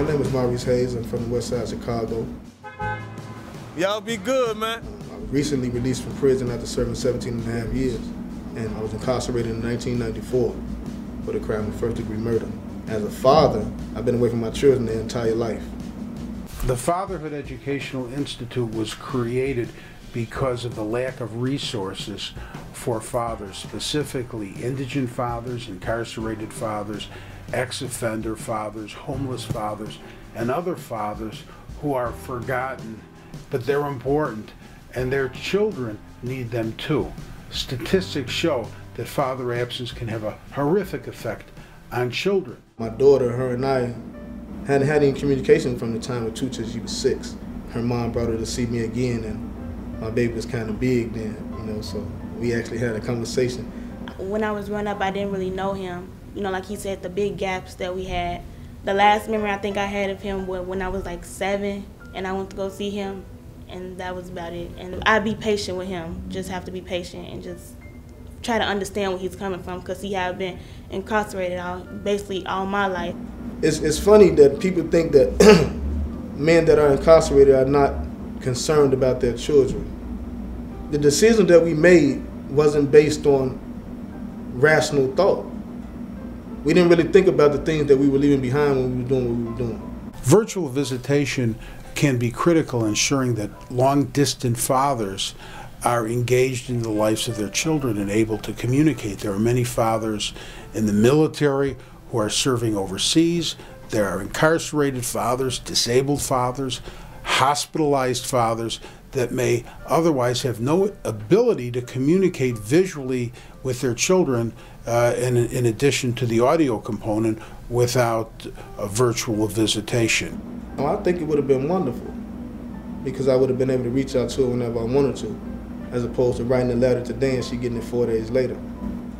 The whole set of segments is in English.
My name is Maurice. I'm from the west side of Chicago. Y'all be good, man. I was recently released from prison after serving 17 and a half years, and I was incarcerated in 1994 for the crime of first-degree murder. As a father, I've been away from my children their entire life. The Fatherhood Educational Institute was created because of the lack of resources for fathers, specifically indigent fathers, incarcerated fathers, ex-offender fathers, homeless fathers, and other fathers who are forgotten, but they're important, and their children need them too. Statistics show that father absence can have a horrific effect on children. My daughter, her and I, hadn't had any communication from the time of two till she was 6. Her mom brought her to see me again, and my baby was kind of big then, so we actually had a conversation. When I was growing up, I didn't really know him. Like he said, the big gaps that we had. The last memory I think I had of him was when I was like 7, and I went to go see him, and that was about it. And I'd be patient with him, just have to be patient and just try to understand where he's coming from, because he had been incarcerated basically all my life. It's funny that people think that men that are incarcerated are not concerned about their children. The decision that we made wasn't based on rational thought. We didn't really think about the things that we were leaving behind when we were doing what we were doing. Virtual visitation can be critical in ensuring that long-distance fathers are engaged in the lives of their children and able to communicate. There are many fathers in the military who are serving overseas. There are incarcerated fathers, disabled fathers, hospitalized fathers that may otherwise have no ability to communicate visually with their children in addition to the audio component without a virtual visitation. I think it would have been wonderful, because I would have been able to reach out to her whenever I wanted to, as opposed to writing a letter today and she getting it 4 days later.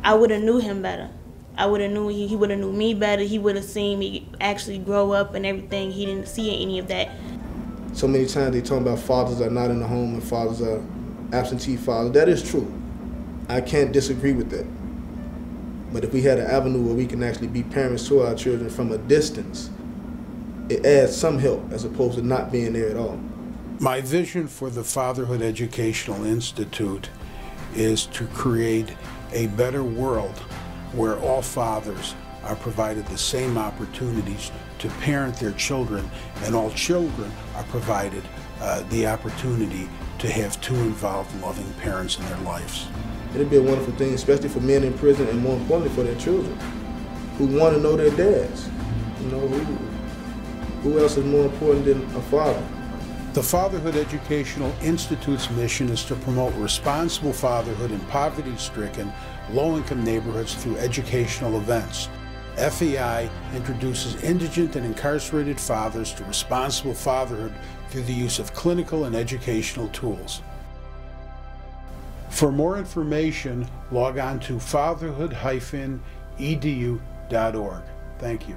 I would have knew him better. I would have knew he would have knew me better. He would have seen me actually grow up and everything. He didn't see any of that. So many times they talk about fathers are not in the home and fathers are absentee fathers. That is true. I can't disagree with that. But if we had an avenue where we can actually be parents to our children from a distance, it adds some help as opposed to not being there at all. My vision for the Fatherhood Educational Institute is to create a better world where all fathers are provided the same opportunities to parent their children, and all children are provided the opportunity to have two involved, loving parents in their lives. It'd be a wonderful thing, especially for men in prison, and more importantly for their children, who want to know their dads. Who else is more important than a father? The Fatherhood Educational Institute's mission is to promote responsible fatherhood in poverty-stricken, low-income neighborhoods through educational events. FEI introduces indigent and incarcerated fathers to responsible fatherhood through the use of clinical and educational tools. For more information, log on to fatherhood-edu.org. Thank you.